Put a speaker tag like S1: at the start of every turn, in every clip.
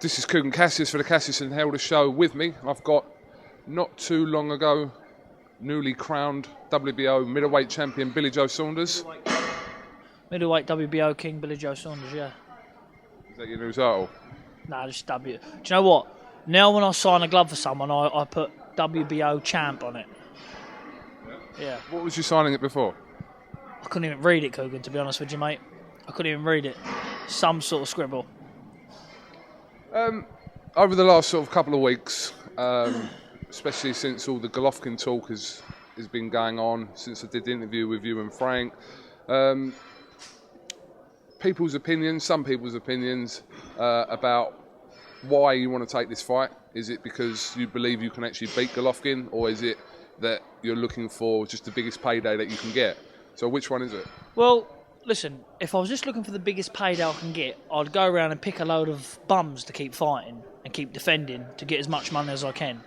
S1: This is KUGAN CASSIUS for the CASSIUS and Helder show. With me, I've got, not too long ago, newly crowned WBO middleweight champion Billy Joe Saunders.
S2: Middleweight WBO king Billy Joe Saunders, yeah.
S1: Is that your new title?
S2: Nah, just W. Do you know what? Now when I sign a glove for someone, I put WBO champ on it. Yeah.
S1: What was you signing it before?
S2: I couldn't even read it, KUGAN, to be honest with you, mate. I couldn't even read it. Some sort of scribble.
S1: Over the last sort of couple of weeks, especially since all the Golovkin talk has been going on, since I did the interview with you and Frank, some people's opinions about why you want to take this fight. Is it because you believe you can actually beat Golovkin, or is it that you're looking for just the biggest payday that you can get? So which one is it?
S2: Well, listen, if I was just looking for the biggest payday I can get, I'd go around and pick a load of bums to keep fighting and keep defending to get as much money as I can.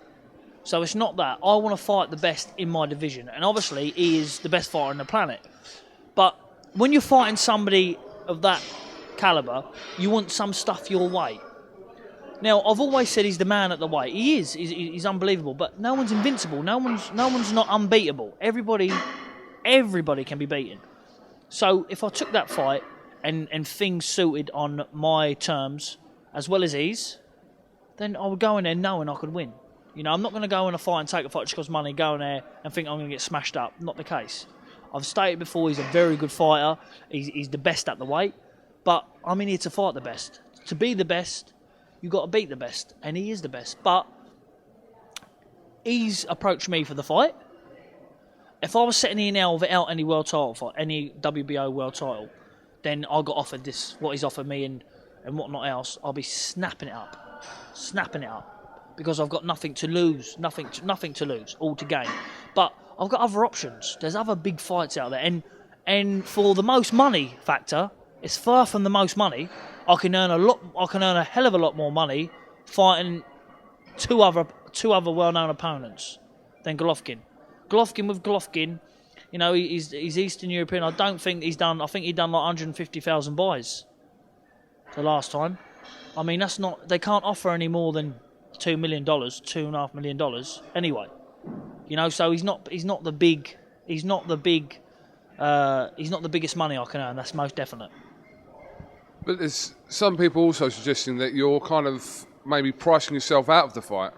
S2: So it's not that. I want to fight the best in my division. And obviously, he is the best fighter on the planet. But when you're fighting somebody of that calibre, you want some stuff your way. Now, I've always said he's the man at the weight. He is. He's unbelievable. But no one's invincible. No one's not unbeatable. Everybody can be beaten. So if I took that fight and things suited on my terms as well as his, then I would go in there knowing I could win. You know, I'm not going to go in a fight and take a fight just because money, go in there and think I'm going to get smashed up. Not the case. I've stated before he's a very good fighter. He's the best at the weight. But I'm in here to fight the best. To be the best, you've got to beat the best. And he is the best. But he's approached me for the fight. If I was sitting here now without any world title fight, any WBO world title, then I got offered this, what he's offered me and whatnot else, I'll be snapping it up, because I've got nothing to lose, nothing to lose, all to gain. But I've got other options. There's other big fights out there, and for the most money factor, it's far from the most money. I can earn a hell of a lot more money fighting two other well-known opponents than Golovkin. Golovkin, you know, he's Eastern European. I think he done like 150,000 buys the last time. I mean, that's not. They can't offer any more than $2 million, $2.5 million anyway. You know, so he's not the biggest money I can earn. That's most definite.
S1: But there's some people also suggesting that you're kind of maybe pricing yourself out of the fight.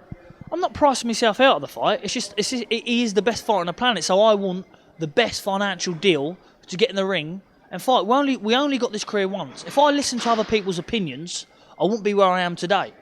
S2: I'm not pricing myself out of the fight. It's just he is the best fighter on the planet, so I want the best financial deal to get in the ring and fight. We only got this career once. If I listen to other people's opinions, I wouldn't be where I am today.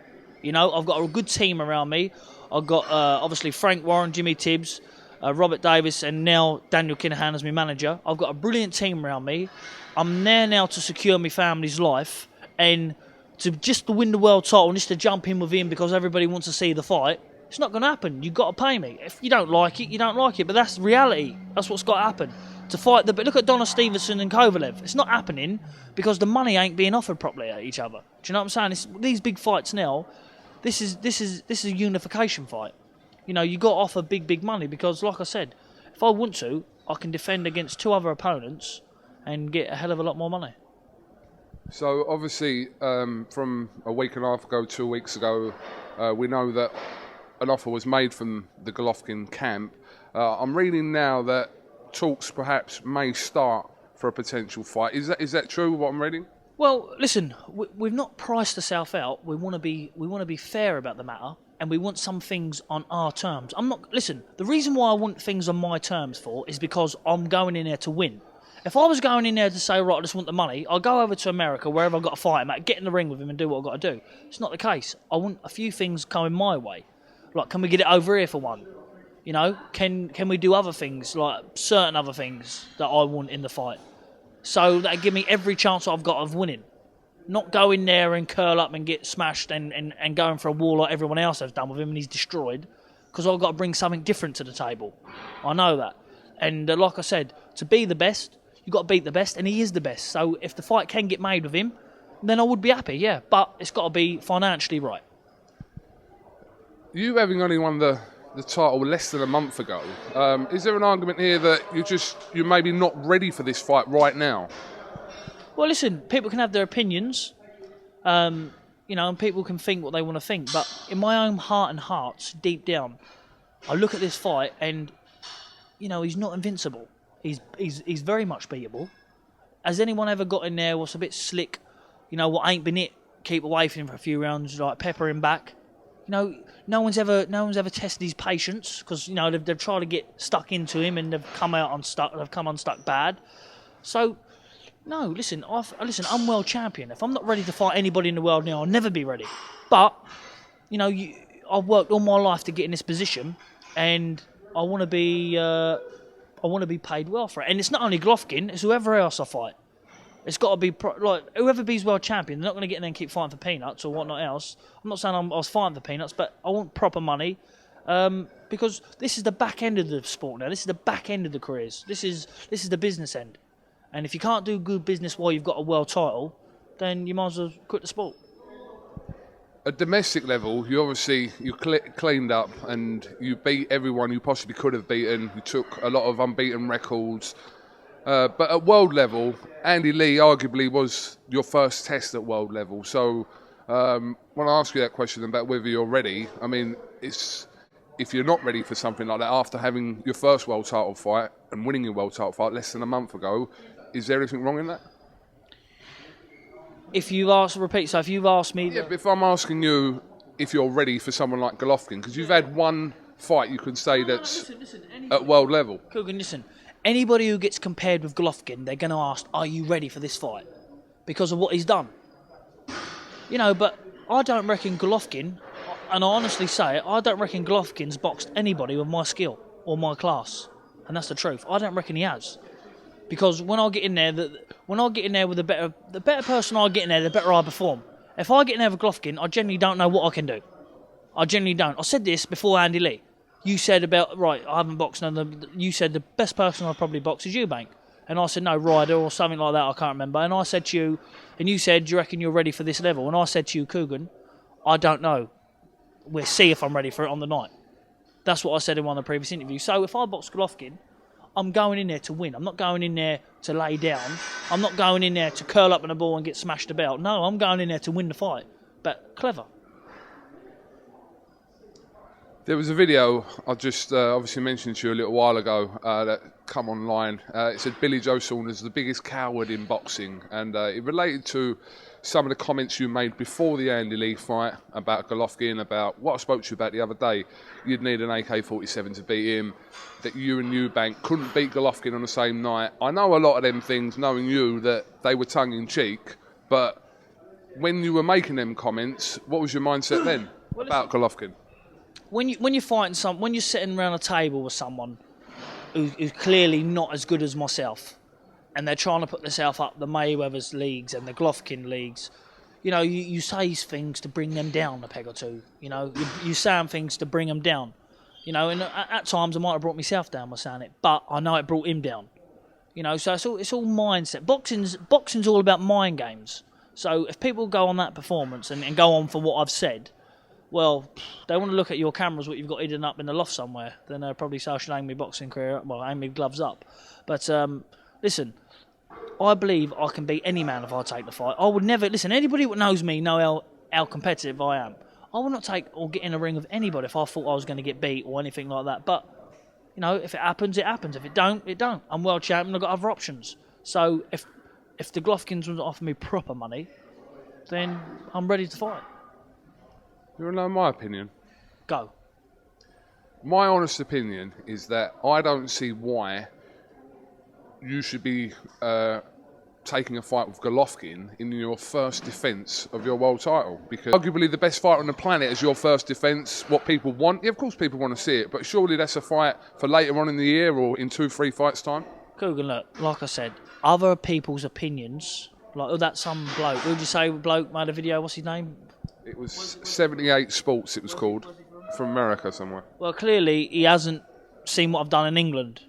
S2: You know, I've got a good team around me. I've got obviously Frank Warren, Jimmy Tibbs, Robert Davis, and now Daniel Kinahan as my manager. I've got a brilliant team around me. I'm there now to secure my family's life and to win the world title and just to jump in with him because everybody wants to see the fight. It's not going to happen. You've got to pay me. If you don't like it, you don't like it. But that's reality. That's what's got to happen. To fight but look at Donna Stevenson and Kovalev. It's not happening because the money ain't being offered properly at each other. Do you know what I'm saying? These big fights now, this is a unification fight. You know, you got to offer big money because, like I said, if I want to, I can defend against two other opponents and get a hell of a lot more money.
S1: So obviously, from a week and a half ago, 2 weeks ago, we know that an offer was made from the Golovkin camp. I'm reading now that talks perhaps may start for a potential fight. Is that true, what I'm reading?
S2: Well, listen, we've not priced ourselves out. We want to be fair about the matter, and we want some things on our terms. Listen, the reason why I want things on my terms is because I'm going in there to win. If I was going in there to say, right, I just want the money, I'll go over to America, wherever I've got to fight him at, get in the ring with him and do what I've got to do. It's not the case. I want a few things coming my way. Like, can we get it over here for one? You know, can we do other things, like certain other things that I want in the fight? So that give me every chance I've got of winning. Not go in there and curl up and get smashed and going for a war like everyone else has done with him and he's destroyed. Because I've got to bring something different to the table. I know that. And like I said, to be the best, you've got to beat the best, and he is the best. So if the fight can get made with him, then I would be happy, yeah. But it's got to be financially right.
S1: You having only won the title less than a month ago, is there an argument here that you're maybe not ready for this fight right now?
S2: Well, listen, people can have their opinions. you know, and people can think what they want to think. But in my own heart and hearts, deep down, I look at this fight and, you know, he's not invincible. He's very much beatable. Has anyone ever got in there what's a bit slick, you know, what ain't been it, keep away from him for a few rounds, like pepper him back? You know, no one's ever tested his patience because, you know, they've tried to get stuck into him and they've come out unstuck. They've come unstuck bad. So, no, listen, I'm world champion. If I'm not ready to fight anybody in the world now, I'll never be ready. But, you know, I've worked all my life to get in this position, and I want to be paid well for it. And it's not only Golovkin; it's whoever else I fight. It's got to be like whoever be's world champion. They're not going to get in there and keep fighting for peanuts or whatnot else. I'm not saying I was fighting for peanuts, but I want proper money because this is the back end of the sport now. This is the back end of the careers. This is the business end. And if you can't do good business while you've got a world title, then you might as well quit the sport.
S1: At domestic level, you cleaned up and you beat everyone you possibly could have beaten. You took a lot of unbeaten records. But at world level, Andy Lee arguably was your first test at world level. So when I ask you that question about whether you're ready, I mean, if you're not ready for something like that after having your first world title fight and winning your world title fight less than a month ago, is there anything wrong in that?
S2: If you've asked me...
S1: Yeah, but if I'm asking you if you're ready for someone like Golovkin, because you've had one fight you could say that's at world level.
S2: KUGAN, listen. Anybody who gets compared with Golovkin, they're going to ask, are you ready for this fight? Because of what he's done. You know, but I don't reckon Golovkin, and I honestly say it, I don't reckon Golovkin's boxed anybody with my skill or my class. And that's the truth. I don't reckon he has. Because when I get in there, with the better person I get in there, the better I perform. If I get in there with Golovkin, I genuinely don't know what I can do. I genuinely don't. I said this before Andy Lee. You said about, right, I haven't boxed none of them. You said the best person I'd probably box is Eubank. And I said, no, Ryder or something like that, I can't remember. And I said to you, and you said, do you reckon you're ready for this level? And I said to you, KUGAN, I don't know. We'll see if I'm ready for it on the night. That's what I said in one of the previous interviews. So if I box Golovkin, I'm going in there to win. I'm not going in there to lay down. I'm not going in there to curl up in a ball and get smashed about. No, I'm going in there to win the fight. But clever.
S1: There was a video I just obviously mentioned to you a little while ago that come online. It said Billy Joe Saunders, the biggest coward in boxing. And it related to some of the comments you made before the Andy Lee fight about Golovkin, about what I spoke to you about the other day. You'd need an AK-47 to beat him, that you and Eubank couldn't beat Golovkin on the same night. I know a lot of them things, knowing you, that they were tongue-in-cheek, but when you were making them comments, what was your mindset then about Golovkin?
S2: When you're fighting when you're sitting around a table with someone who's clearly not as good as myself, and they're trying to put themselves up the Mayweather's leagues and the Golovkin leagues, you know, you say things to bring them down a peg or two. You know, you say things to bring them down. You know, and at times I might have brought myself down by saying it, but I know it brought him down. You know, so it's all mindset. Boxing's all about mind games. So if people go on that performance and go on for what I've said, well, they want to look at your cameras, what you've got hidden up in the loft somewhere. Then they'll probably say I should hang my boxing career up, well, hang my gloves up. But listen, I believe I can beat any man if I take the fight. I would never, listen, anybody who knows me know how competitive I am. I would not take or get in a ring with anybody if I thought I was going to get beat or anything like that. But, you know, if it happens, it happens. If it don't, it don't. I'm world champion, I've got other options. So if the Golovkins want to offer me proper money, then I'm ready to fight.
S1: You want to know my opinion?
S2: Go.
S1: My honest opinion is that I don't see why you should be taking a fight with Golovkin in your first defence of your world title. Because arguably the best fighter on the planet is your first defence, what people want. Yeah, of course people want to see it, but surely that's a fight for later on in the year or in 2-3 fights' time.
S2: KUGAN, look, like I said, other people's opinions, like that some bloke, who did you say bloke made a video, what's his name?
S1: It was 78 Sports, it was called, from America somewhere.
S2: Well, clearly he hasn't seen what I've done in England.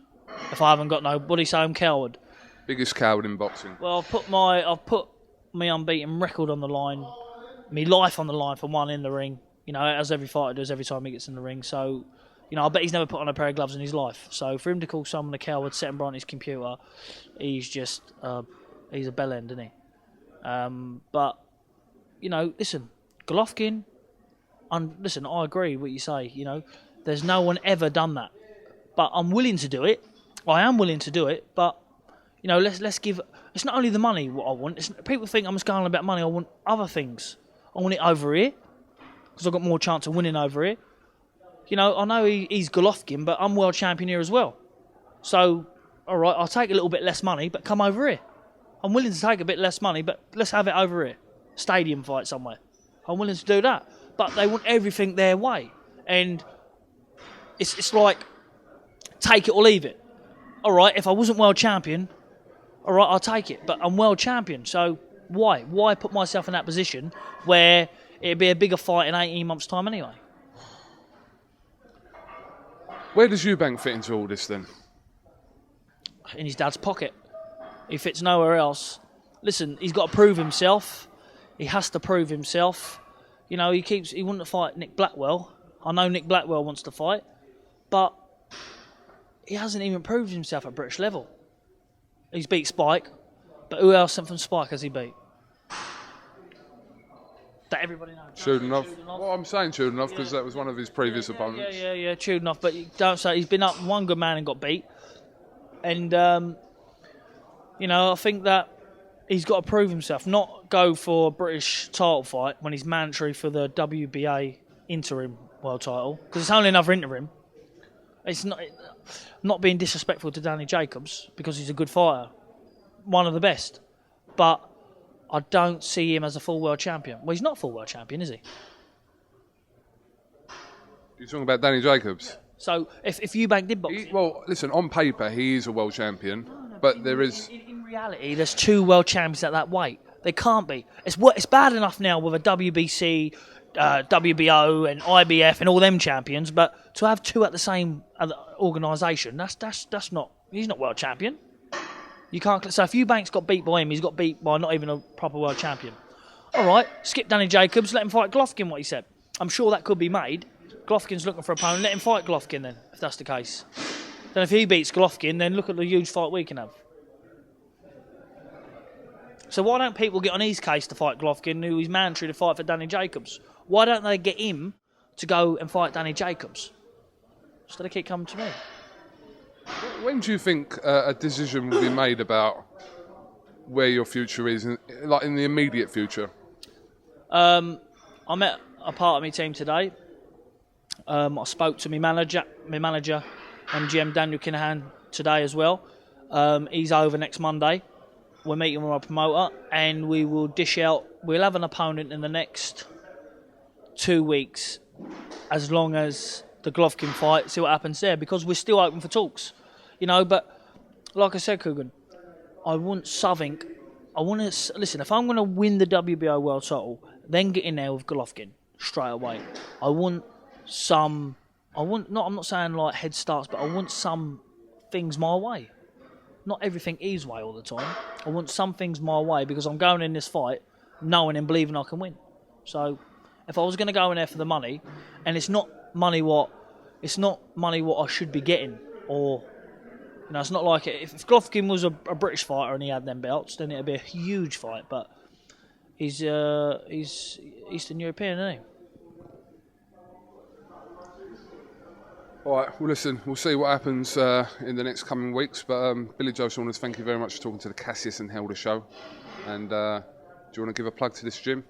S2: If I haven't got no body, so I'm coward.
S1: Biggest coward in boxing.
S2: Well, I've put my unbeaten record on the line, my life on the line for one in the ring. You know, as every fighter does every time he gets in the ring. So, you know, I bet he's never put on a pair of gloves in his life. So for him to call someone a coward, sitting behind his computer, he's just he's a bellend, isn't he? But you know, listen. Golovkin, listen, I agree with what you say. You know, there's no one ever done that, but I'm willing to do it. I am willing to do it, but you know, let's give. It's not only the money what I want. People think I'm just going on about money. I want other things. I want it over here because I've got more chance of winning over here. You know, I know he's Golovkin, but I'm world champion here as well. So, all right, I'll take a little bit less money, but come over here. I'm willing to take a bit less money, but let's have it over here. Stadium fight somewhere. I'm willing to do that. But they want everything their way. And it's like, take it or leave it. All right, if I wasn't world champion, all right, I'll take it. But I'm world champion, so why? Why put myself in that position where it'd be a bigger fight in 18 months' time anyway?
S1: Where does Eubank fit into all this then?
S2: In his dad's pocket. He fits nowhere else. Listen, he's got to prove himself. He has to prove himself. You know, he wouldn't fight Nick Blackwell. I know Nick Blackwell wants to fight, but he hasn't even proved himself at British level. He's beat Spike, but who else from Spike has he beat? That everybody knows.
S1: Chudenov. Well, I'm saying Chudenov because that was one of his previous opponents.
S2: Yeah, Chudenov. But you don't say he's been up one good man and got beat. And, you know, I think that he's got to prove himself. Not go for a British title fight when he's mandatory for the WBA interim world title. Because it's only another interim. It's not being disrespectful to Danny Jacobs because he's a good fighter. One of the best. But I don't see him as a full world champion. Well, he's not a full world champion, is he?
S1: You're talking about Danny Jacobs?
S2: So, if Eubank did box him...
S1: Well, listen, on paper, he is a world champion, but there is...
S2: In reality, there's two world champions at that weight. They can't be. It's bad enough now with a WBC, WBO and IBF and all them champions, but to have two at the same organisation, that's not... He's not world champion. You can't. So if Eubanks got beat by him, he's got beat by not even a proper world champion. All right, skip Danny Jacobs, let him fight Golovkin, what he said. I'm sure that could be made. Golovkin's looking for an opponent, let him fight Golovkin then, if that's the case. Then if he beats Golovkin, then look at the huge fight we can have. So why don't people get on his case to fight Golovkin, who is mandatory to fight for Danny Jacobs? Why don't they get him to go and fight Danny Jacobs? Instead of keep coming to me.
S1: When do you think a decision will be made about where your future is, like in the immediate future?
S2: I met a part of my team today. I spoke to my manager, MGM Daniel Kinahan, today as well. He's over next Monday. We're meeting with our promoter, and we will dish out. We'll have an opponent in the next 2 weeks, as long as the Golovkin fight. See what happens there, because we're still open for talks. You know, but like I said, KUGAN, I want something. I want to listen. If I'm going to win the WBO world title, then get in there with Golovkin straight away. I want some. I'm not saying like head starts, but I want some things my way. Not everything his way all the time. I want some things my way because I'm going in this fight knowing and believing I can win. So if I was going to go in there for the money, and it's not money what I should be getting, or. You know, it's not like if Golovkin was a British fighter and he had them belts, then it'd be a huge fight. But he's Eastern European, isn't he?
S1: All right. Well, listen, we'll see what happens in the next coming weeks. But Billy Joe Saunders, thank you very much for talking to the CASSIUS and Helder show. And do you want to give a plug to this gym?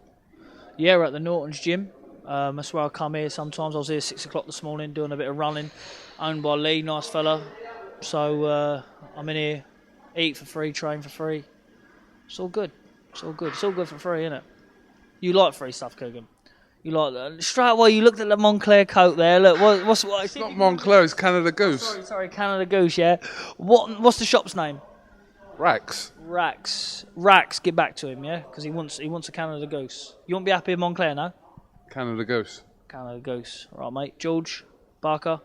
S1: Yeah,
S2: we're at the Norton's gym. That's where I come here sometimes. I was here 6 o'clock this morning doing a bit of running. Owned by Lee, nice fella. So I'm in here, eat for free, train for free. It's all good. It's all good. It's all good for free, isn't it? You like free stuff, KUGAN. You like that. Straight away, you looked at the Montclair coat there. Look, what's
S1: it's not Montclair, it's Canada Goose.
S2: Sorry, Canada Goose, yeah. What's the shop's name?
S1: Rax.
S2: Get back to him, yeah? Because he wants a Canada Goose. You won't be happy with Montclair, no?
S1: Canada Goose.
S2: Canada Goose. Right, mate. George, Barker.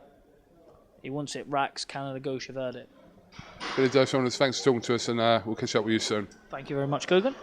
S2: He wants it. Rax, Canada Goose, you've heard it.
S1: Billy Joe Saunders, thanks for talking to us, and we'll catch up with you soon.
S2: Thank you very much, KUGAN.